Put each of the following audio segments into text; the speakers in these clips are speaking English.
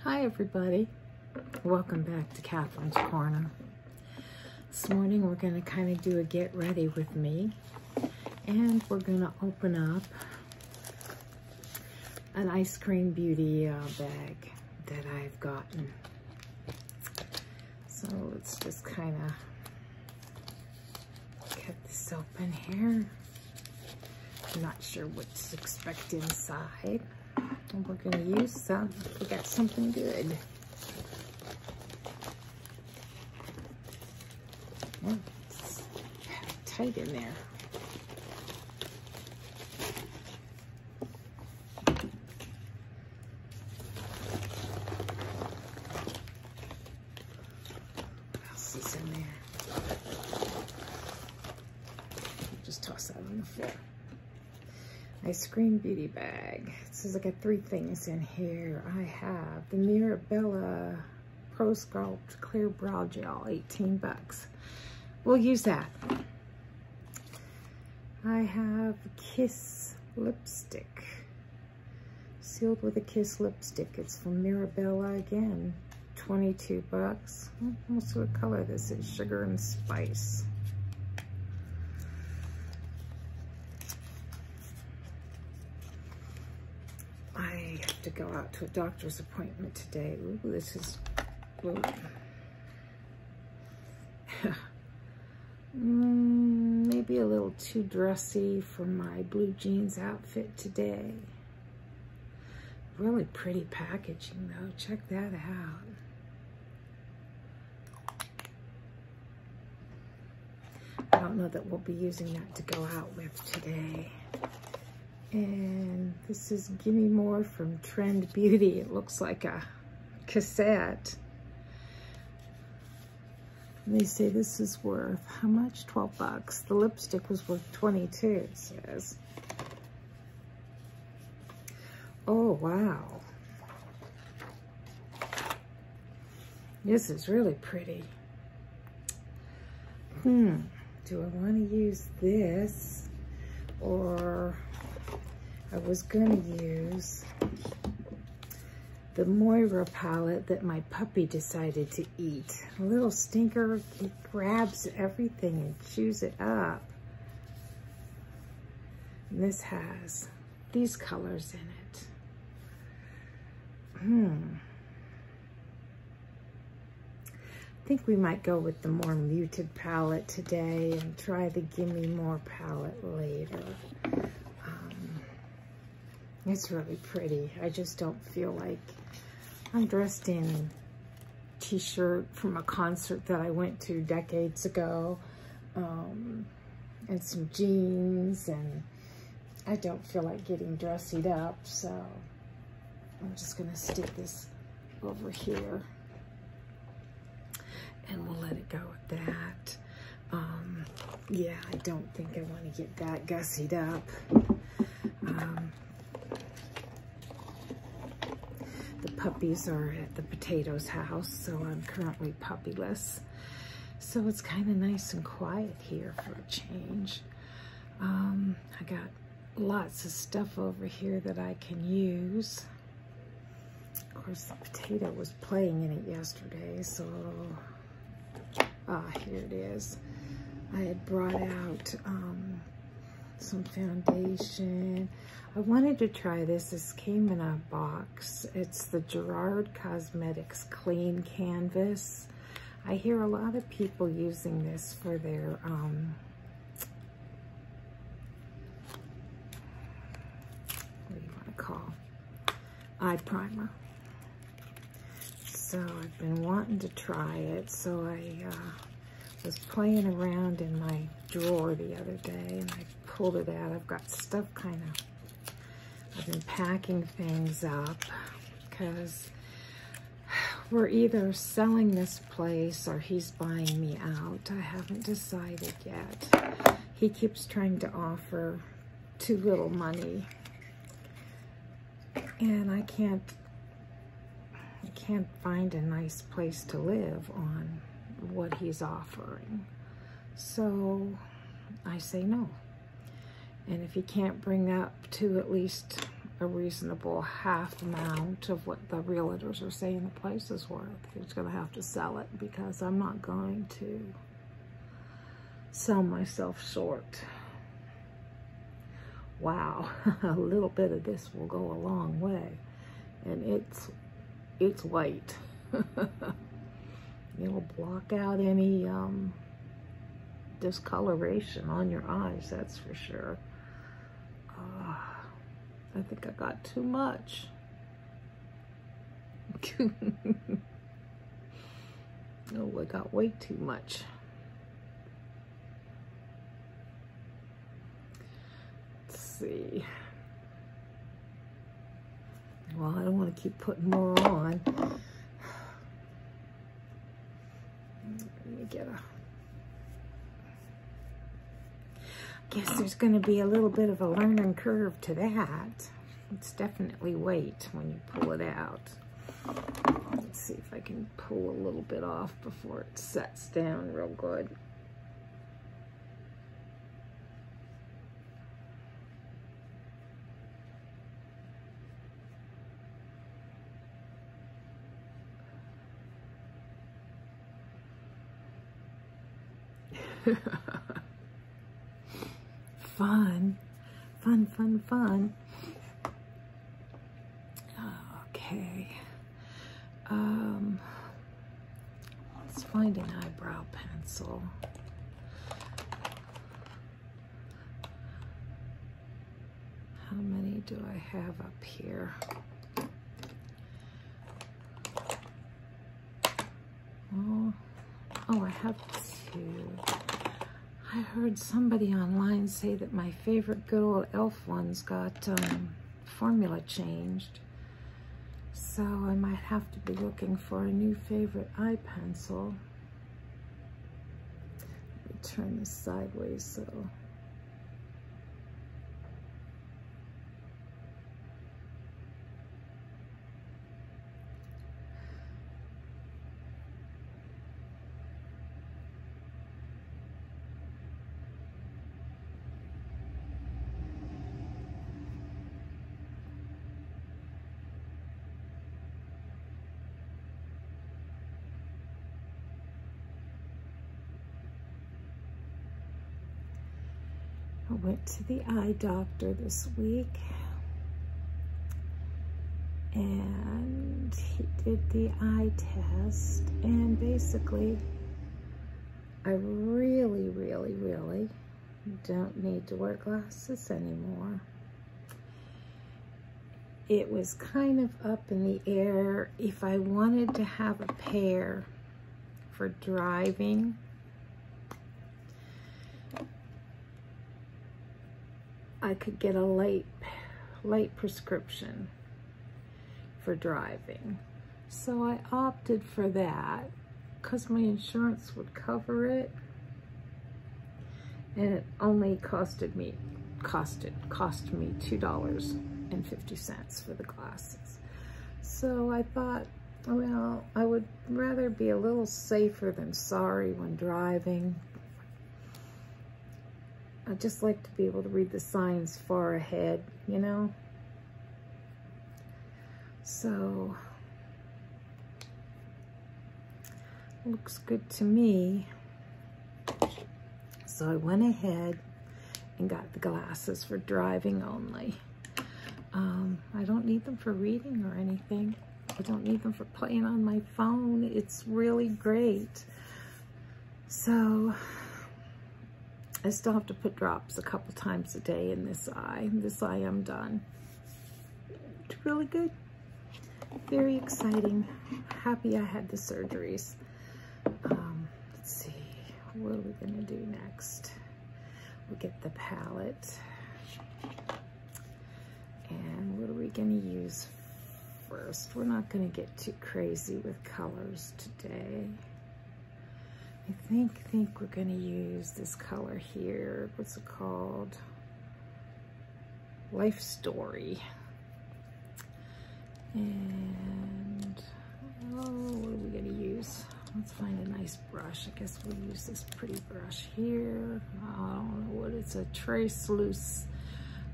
Hi everybody, welcome back to Catherine's Corner. This morning we're going to kind of do a get ready with me, and we're going to open up an ice cream beauty bag that I've gotten. So let's just kind of get this open here. I'm not sure what to expect inside. And we're going to use some, we got something good. Oh, it's tight in there. What else is in there? Just toss that on the floor. Eyescream beauty bag. It says I got 3 things in here. I have the Mirabella Pro Sculpt Clear Brow Gel, 18 bucks. We'll use that. I have Kiss lipstick, sealed with a Kiss lipstick. It's from Mirabella again, 22 bucks. We'll see what color this is, Sugar and Spice. I have to go out to a doctor's appointment today. Ooh, this is blue. Maybe a little too dressy for my blue jeans outfit today. Really pretty packaging though. Check that out. I don't know that we'll be using that to go out with today. And this is Gimme More from Trend Beauty. It looks like a cassette. And they say this is worth, how much? 12 bucks. The lipstick was worth 22, it says. Oh, wow. This is really pretty. Do I want to use this, or I was going to use the Moira palette that my puppy decided to eat. A little stinker, he grabs everything and chews it up. And this has these colors in it. I think we might go with the more muted palette today and try the Gimme More palette later. It's really pretty. I just don't feel like I'm dressed in t-shirt from a concert that I went to decades ago, and some jeans, and I don't feel like getting dressied up, so I'm just gonna stick this over here and we'll let it go with that. Yeah, I don't think I want to get that gussied up. The puppies are at the potatoes house, so I'm currently puppyless. So it's kind of nice and quiet here for a change. I got lots of stuff over here that I can use. Of course, the potato was playing in it yesterday, so here it is. I had brought out some foundation. I wanted to try this. This came in a box. It's the Gerard Cosmetics Clean Canvas. I hear a lot of people using this for their what do you want to call, eye primer. So I've been wanting to try it. So I was playing around in my drawer the other day and I pulled it out. I've got stuff I've been packing things up because we're either selling this place or he's buying me out. I haven't decided yet. He keeps trying to offer too little money, and I can't find a nice place to live on what he's offering. So I say no. And if he can't bring up to at least a reasonable half amount of what the realtors are saying the place is worth. He's going to have to sell it because I'm not going to sell myself short. Wow, a little bit of this will go a long way. And it's white. It'll block out any discoloration on your eyes, that's for sure. I think I got too much. Oh, I got way too much. Let's see. Well, I don't want to keep putting more on. Let me get a... Guess there's going to be a little bit of a learning curve to that. It's definitely weight when you pull it out. Let's see if I can pull a little bit off before it sets down real good. Fun, fun, fun, fun. Okay. Let's find an eyebrow pencil. How many do I have up here? Oh, I have two. I heard somebody online say that my favorite good old e.l.f. ones got formula changed. So I might have to be looking for a new favorite eye pencil. Let me turn this sideways so. I went to the eye doctor this week and he did the eye test, and basically I really, really, really don't need to wear glasses anymore. It was kind of up in the air if I wanted to have a pair for driving. I could get a light prescription for driving. So I opted for that because my insurance would cover it. And it only cost me $2.50 for the glasses. So I thought, well, I would rather be a little safer than sorry when driving. I just like to be able to read the signs far ahead, you know? So, looks good to me. So I went ahead and got the glasses for driving only. I don't need them for reading or anything. I don't need them for playing on my phone. It's really great. So, I still have to put drops a couple times a day in this eye. This eye I'm done. It's really good. Very exciting. Happy I had the surgeries. Let's see. What are we gonna do next? We'll get the palette. And what are we gonna use first? We're not gonna get too crazy with colors today. I think we're gonna use this color here. What's it called? Life Story. And, oh, what are we gonna use? Let's find a nice brush. I guess we'll use this pretty brush here. I don't know what it's, a Trace Loose.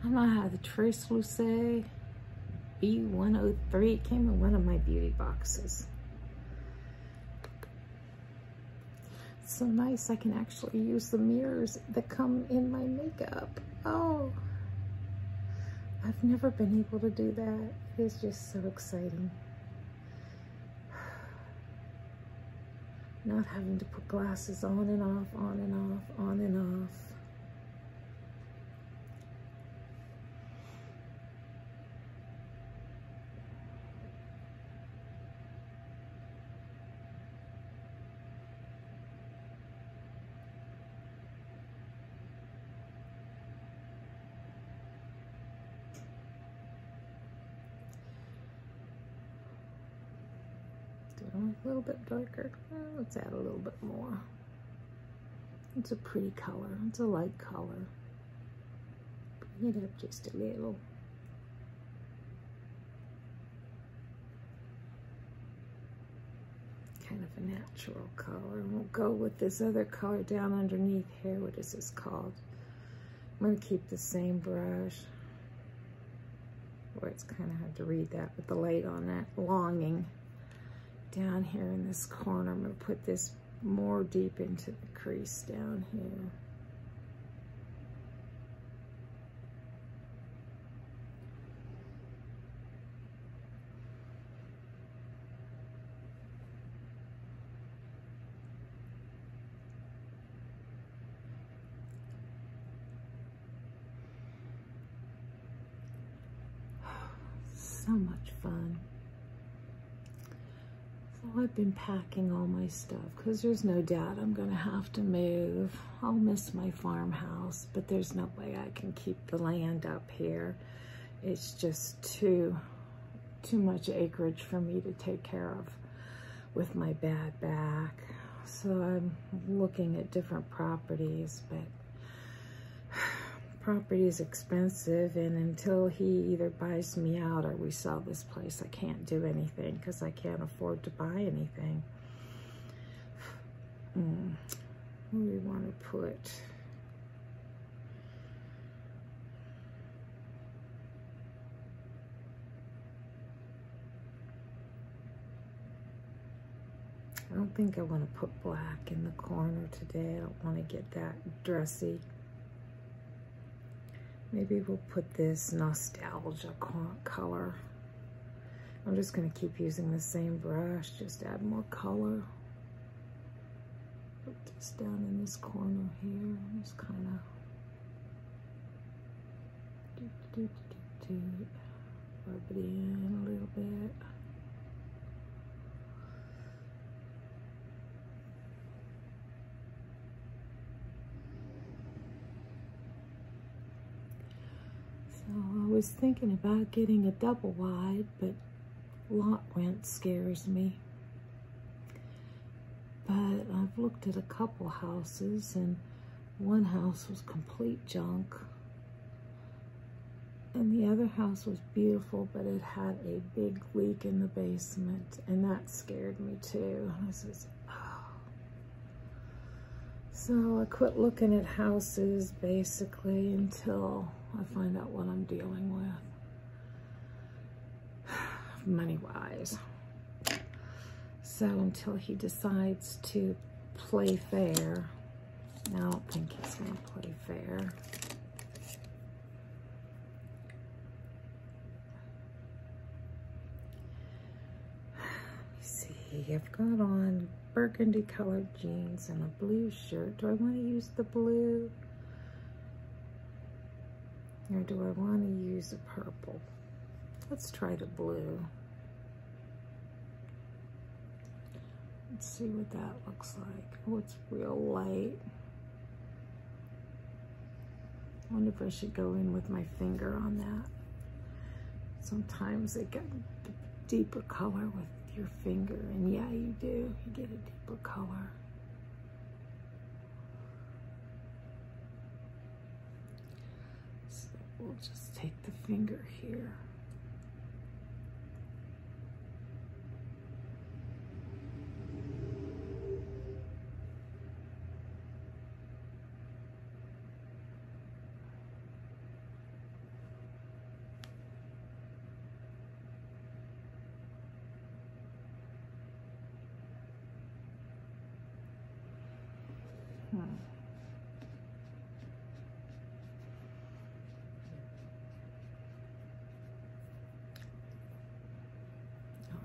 I don't know how the Trace Loose. B103. It came in one of my beauty boxes. It's so nice I can actually use the mirrors that come in my makeup. Oh, I've never been able to do that. It is just so exciting. Not having to put glasses on and off, on and off, on and off. A little bit darker. Let's add a little bit more. It's a pretty color. It's a light color. Bring it up just a little. Kind of a natural color. We'll go with this other color down underneath here. What is this called? I'm going to keep the same brush. Boy, it's kind of hard to read that with the light on that. Longing. Down here in this corner, I'm going to put this more deep into the crease down here. So much fun. I've been packing all my stuff because there's no doubt I'm going to have to move. I'll miss my farmhouse, but there's no way I can keep the land up here. It's just too much acreage for me to take care of with my bad back. So I'm looking at different properties, but property is expensive, and until he either buys me out or we sell this place, I can't do anything because I can't afford to buy anything. What do we want to put? I don't think I want to put black in the corner today. I don't want to get that dressy. Maybe we'll put this nostalgia color. I'm just going to keep using the same brush, just add more color. Put this down in this corner here. Just kind of rub it in a little bit. I was thinking about getting a double wide, but lot rent scares me. But I've looked at a couple houses, and one house was complete junk. And the other house was beautiful, but it had a big leak in the basement, and that scared me too. I says, oh. So I quit looking at houses basically until I find out what I'm dealing with, money-wise. So until he decides to play fair, I don't think he's going to play fair. Let me see, I've got on burgundy colored jeans and a blue shirt. Do I want to use the blue? Or do I want to use a purple? Let's try the blue. Let's see what that looks like. Oh, it's real light. I wonder if I should go in with my finger on that. Sometimes they get a deeper color with your finger, and yeah, you do. You get a deeper color. We'll just take the finger here.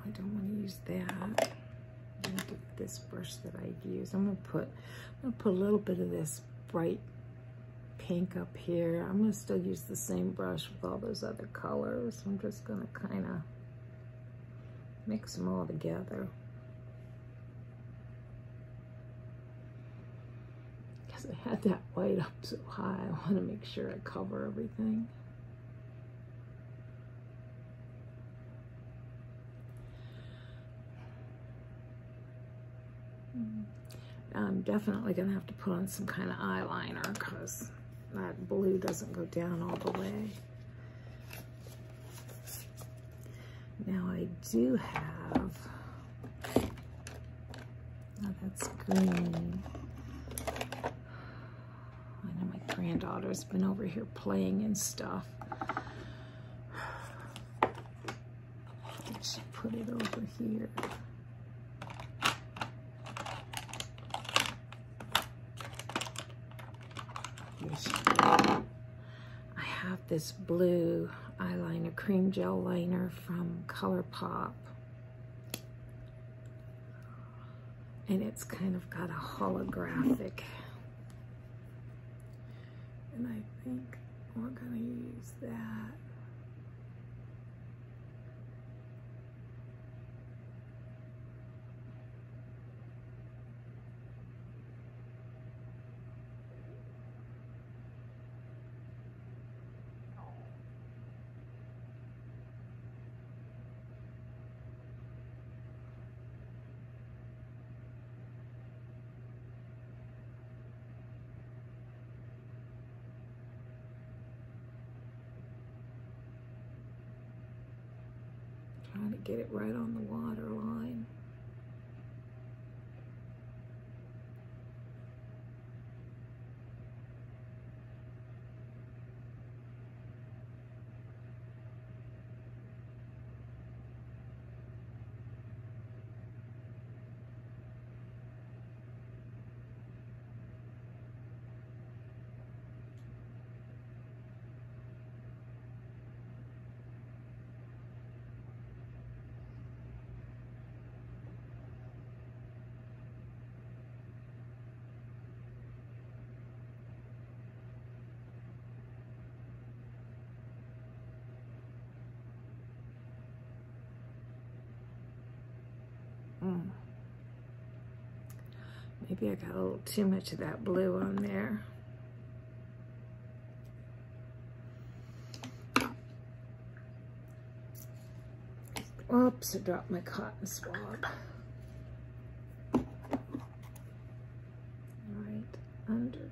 I don't want to use that. I'm gonna get this brush that I've used. I'm gonna put a little bit of this bright pink up here. I'm gonna still use the same brush with all those other colors. I'm just gonna kind of mix them all together. Because I had that white up so high, I want to make sure I cover everything. I'm definitely gonna have to put on some kind of eyeliner because that blue doesn't go down all the way. Now I do have, oh, that's green. I know my granddaughter's been over here playing and stuff. Let's put it over here. I have this blue eyeliner, cream gel liner from ColourPop. And it's kind of got a holographic. And I think we're gonna use that. Trying to get it right on the water line. Maybe I got a little too much of that blue on there. Oops, I dropped my cotton swab. Right under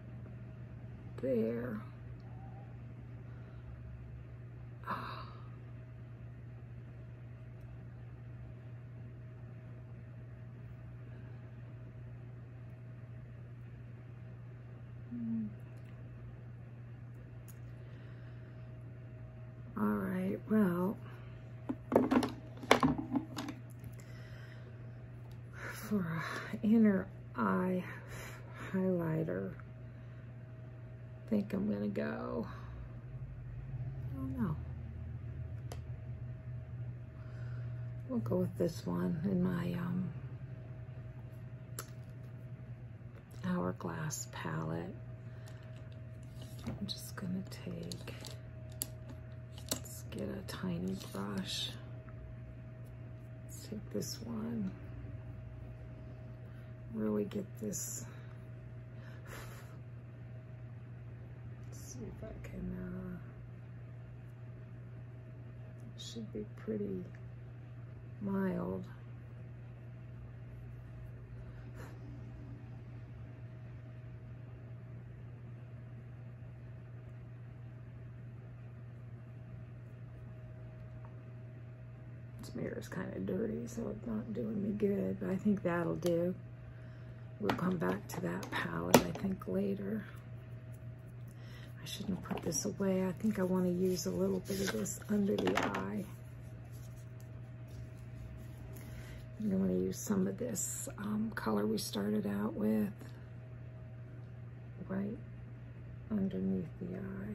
there. Oh. All right, well, for inner eye highlighter, I think I'm gonna go, I don't know. We'll go with this one in my Hourglass palette. I'm just gonna let's get a tiny brush. Let's take this one. Really get this. Let's see if I can, it should be pretty mild. Mirror is kind of dirty, so it's not doing me good, but I think that'll do. We'll come back to that palette, I think, later. I shouldn't have put this away. I think I want to use a little bit of this under the eye. And I want to use some of this color we started out with right underneath the eye.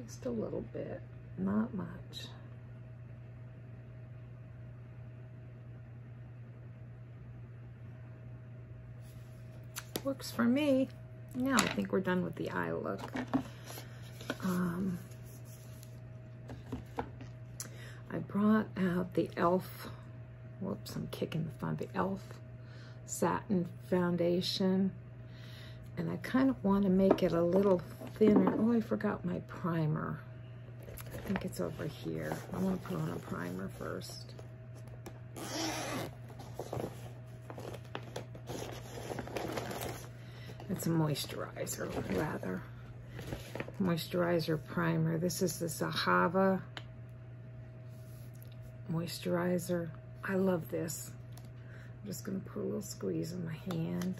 Just a little bit, not much. Works for me. Now I think we're done with the eye look. I brought out the e.l.f. Whoops, I'm kicking the fun. The e.l.f. Satin Foundation. And I kind of want to make it a little thinner. Oh, I forgot my primer. I think it's over here. I want to put on a primer first. It's a moisturizer, rather. Moisturizer primer. This is the Sahava moisturizer. I love this. I'm just going to put a little squeeze in my hand.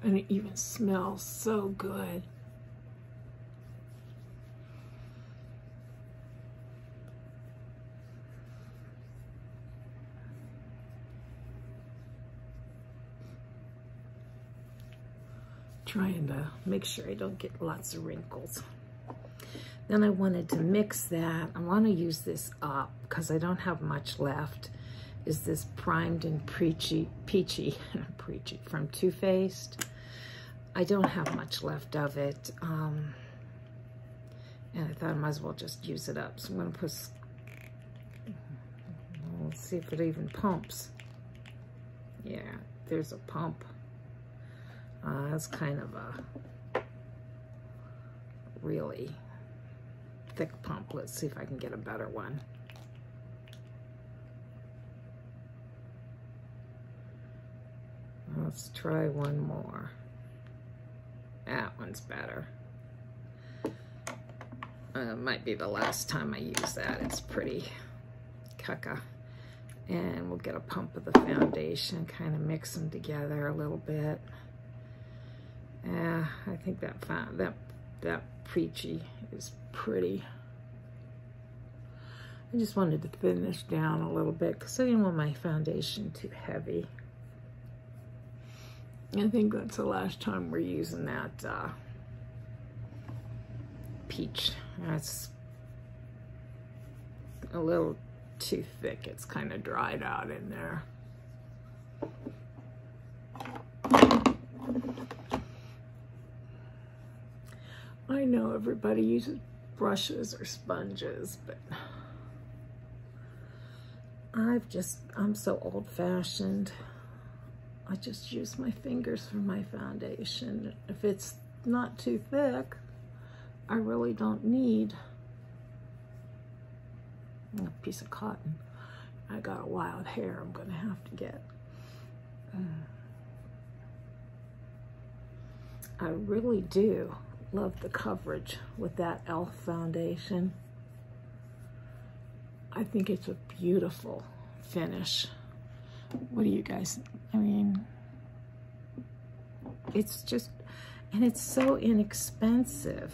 And it even smells so good. Trying to make sure I don't get lots of wrinkles. Then I wanted to mix that. I want to use this up because I don't have much left. Is this Primed and Peachy from Too Faced. I don't have much left of it. And I thought I might as well just use it up. So I'm going to put, let's see if it even pumps. Yeah, there's a pump. That's kind of a really thick pump. Let's see if I can get a better one. Let's try one more. That one's better. Might be the last time I use that. It's pretty caca. And we'll get a pump of the foundation, kind of mix them together a little bit. I think that Peachy is pretty. I just wanted to thin this down a little bit because I didn't want my foundation too heavy. I think that's the last time we're using that peach. That's a little too thick. It's kind of dried out in there. I know everybody uses brushes or sponges, but I'm so old-fashioned. I just use my fingers for my foundation. If it's not too thick, I really don't need a piece of cotton. I got a wild hair I'm gonna have to get. I really do love the coverage with that e.l.f. foundation. I think it's a beautiful finish. What do you guys, I mean, it's just, and it's so inexpensive,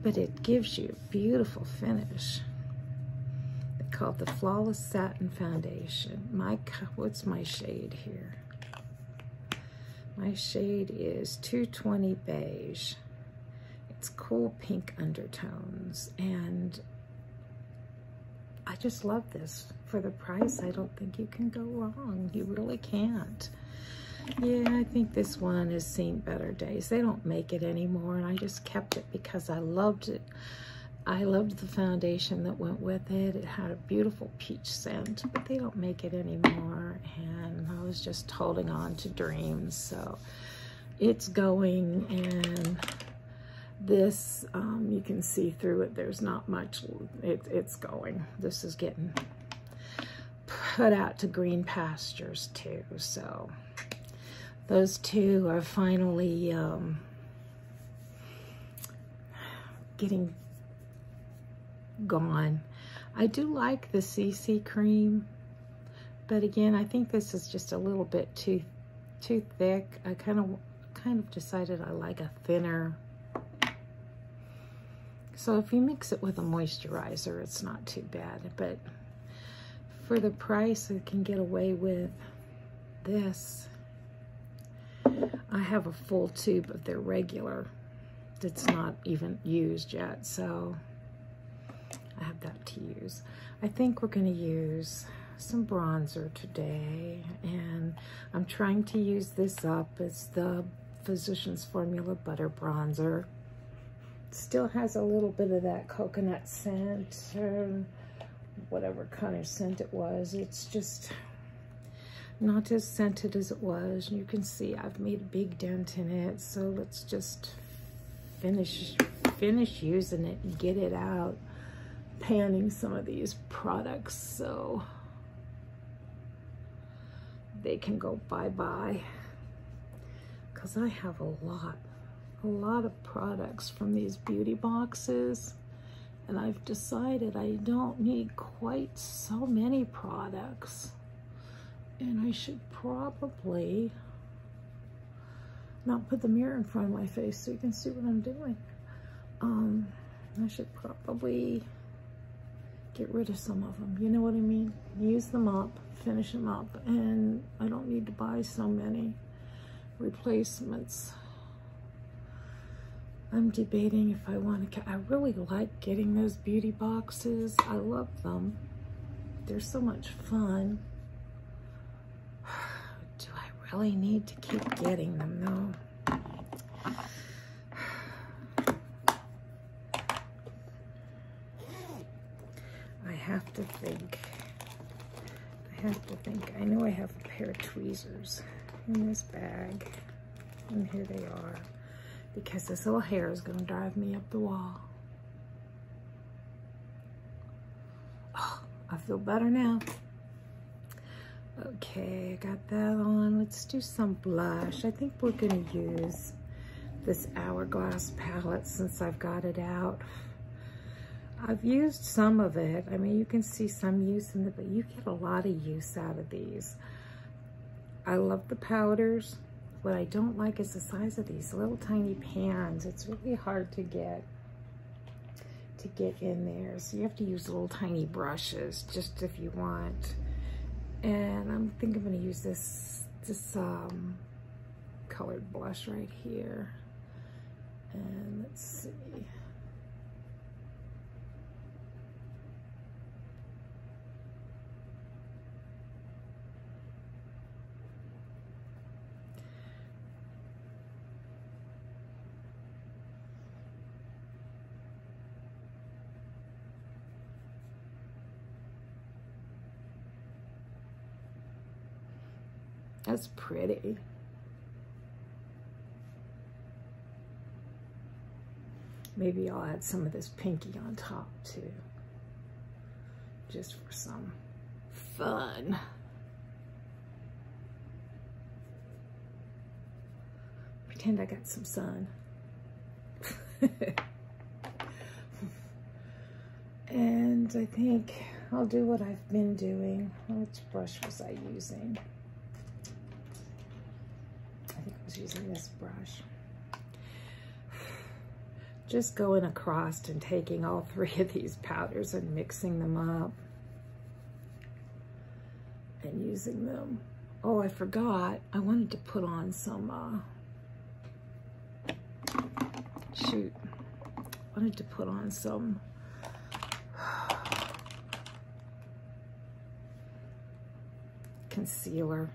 but it gives you a beautiful finish. They call it the Flawless Satin Foundation. What's my shade here? My shade is 220 Beige. It's cool pink undertones, and I just love this. For the price, I don't think you can go wrong. You really can't. Yeah, I think this one has seen better days. They don't make it anymore, and I just kept it because I loved it. I loved the foundation that went with it. It had a beautiful peach scent, but they don't make it anymore, and I was just holding on to dreams. So it's going, and this, you can see through it. There's not much, it's going. This is getting put out to green pastures too. So those two are finally getting gone. I do like the CC cream, but again, I think this is just a little bit too thick. I kind of decided I like a thinner. So if you mix it with a moisturizer, it's not too bad. But for the price, I can get away with this. I have a full tube of their regular that's not even used yet, so I have that to use. I think we're going to use some bronzer today, and I'm trying to use this up. It's the Physicians Formula Butter Bronzer. Still has a little bit of that coconut scent, or whatever kind of scent it was. It's just not as scented as it was. You can see I've made a big dent in it, so let's just finish using it and get it out. Panning some of these products so they can go bye-bye, because I have a lot of products from these beauty boxes, and I've decided I don't need quite so many products, and I should probably not put the mirror in front of my face so you can see what I'm doing. I should probably get rid of some of them, you know what I mean? Use them up, finish them up, and I don't need to buy so many replacements. I'm debating if I want to. I really like getting those beauty boxes. I love them. They're so much fun. Do I really need to keep getting them though? I have to think. I know I have a pair of tweezers in this bag, and here they are, because this little hair is going to drive me up the wall. Oh, I feel better now. Okay, I got that on. Let's do some blush. I think we're going to use this Hourglass palette since I've got it out. I've used some of it. I mean, you can see some use in it, but you get a lot of use out of these. I love the powders. What I don't like is the size of these little tiny pans. It's really hard to get in there. So you have to use little tiny brushes just if you want. And I think I'm going to use this colored blush right here. And let's see. That's pretty. Maybe I'll add some of this pinky on top too, just for some fun. Pretend I got some sun. And I think I'll do what I've been doing. Which brush was I using? Using this brush. Just going across and taking all three of these powders and mixing them up and using them. Oh, I forgot. I wanted to put on some, shoot. I wanted to put on some concealer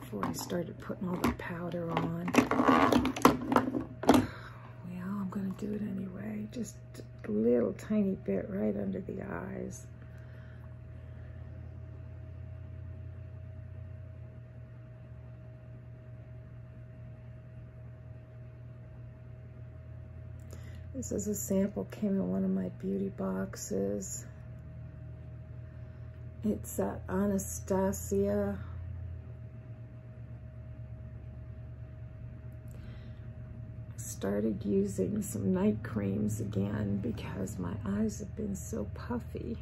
before I started putting all the powder on. Well, I'm going to do it anyway. Just a little tiny bit right under the eyes. This is a sample, came in one of my beauty boxes. It's Anastasia. Started using some night creams again because my eyes have been so puffy.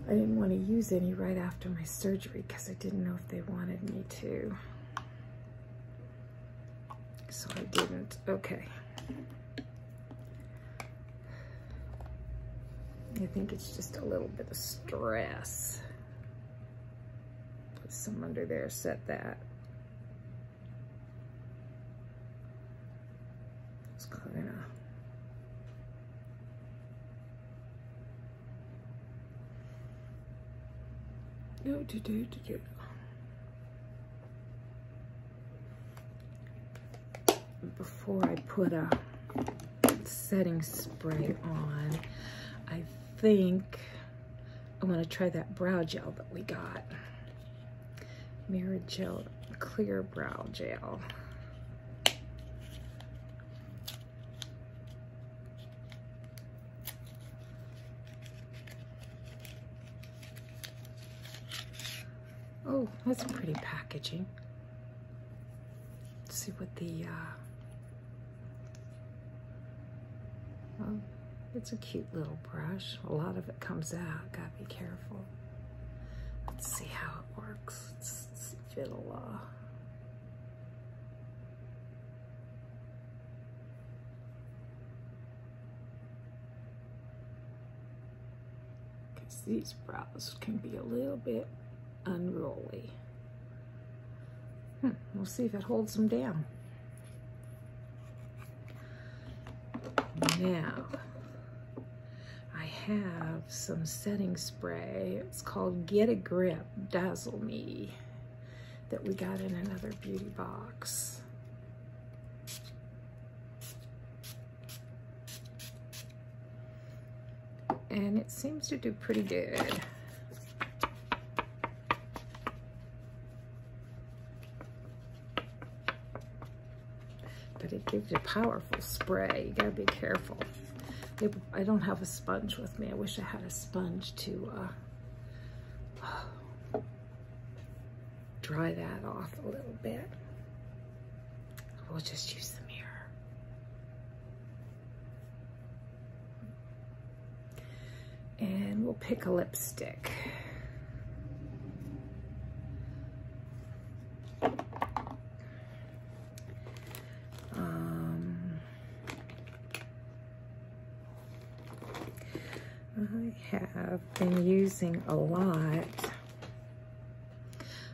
I didn't want to use any right after my surgery because I didn't know if they wanted me to. So I didn't. Okay. I think it's just a little bit of stress. Put some under there, set that. It's kind of. Before I put a setting spray on, I think I'm going to try that brow gel that we got. Mirror Gel Clear Brow Gel. Oh, that's pretty packaging. Let's see what the, oh, it's a cute little brush. A lot of it comes out, gotta be careful. Let's see how it works. Let's see if it'll, because these brows can be a little bit unruly. We'll see if it holds them down. Now, I have some setting spray. It's called Get a Grip Dazzle Me that we got in another beauty box. And it seems to do pretty good. But it gives you powerful spray. You gotta be careful. I don't have a sponge with me. I wish I had a sponge to dry that off a little bit. We'll just use the mirror. And we'll pick a lipstick. I have been using a lot.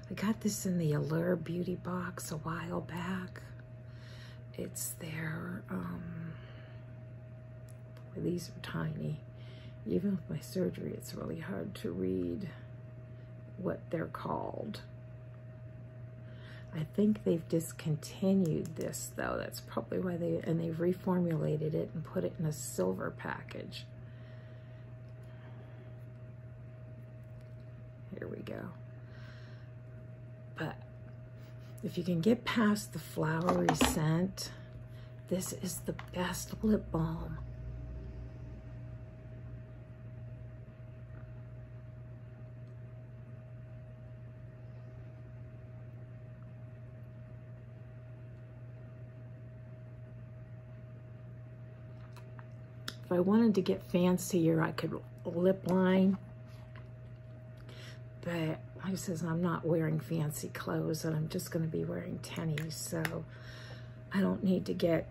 I got this in the Allure beauty box a while back. It's their, these are tiny. Even with my surgery, it's really hard to read what they're called. I think they've discontinued this though. That's probably why they've reformulated it and put it in a silver package. Here we go. But if you can get past the flowery scent, this is the best lip balm. If I wanted to get fancier, I could lip line. But like I says, I'm not wearing fancy clothes and I'm just going to be wearing tennies, so I don't need to get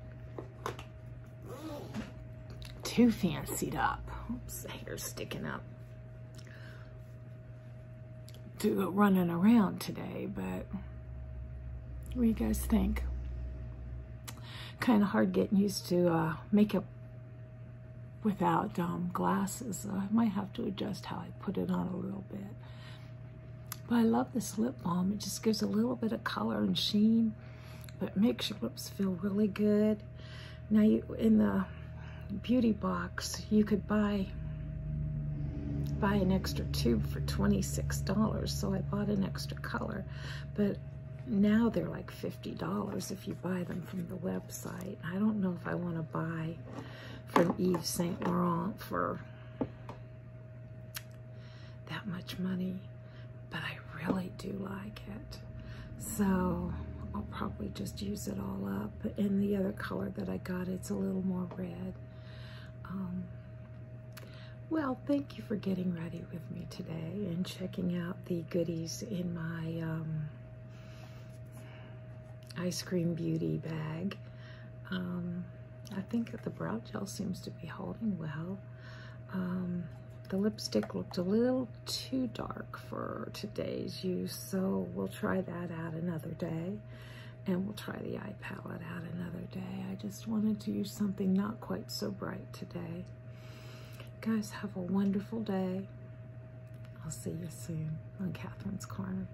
too fancied up. Oops, the hair's sticking up. To go running around today, but what do you guys think? Kind of hard getting used to makeup without glasses. I might have to adjust how I put it on a little bit. But I love this lip balm. It just gives a little bit of color and sheen, but makes your lips feel really good. Now, in the beauty box, you could buy an extra tube for $26, so I bought an extra color. But now they're like $50 if you buy them from the website. I don't know if I want to buy from Yves Saint Laurent for that much money, but I really do like it. So I'll probably just use it all up. And the other color that I got, it's a little more red. Well, thank you for getting ready with me today and checking out the goodies in my Eyescream Beauty bag. I think the brow gel seems to be holding well. The lipstick looked a little too dark for today's use, so we'll try that out another day. And we'll try the eye palette out another day. I just wanted to use something not quite so bright today. Guys, have a wonderful day. I'll see you soon on Catherine's Corner.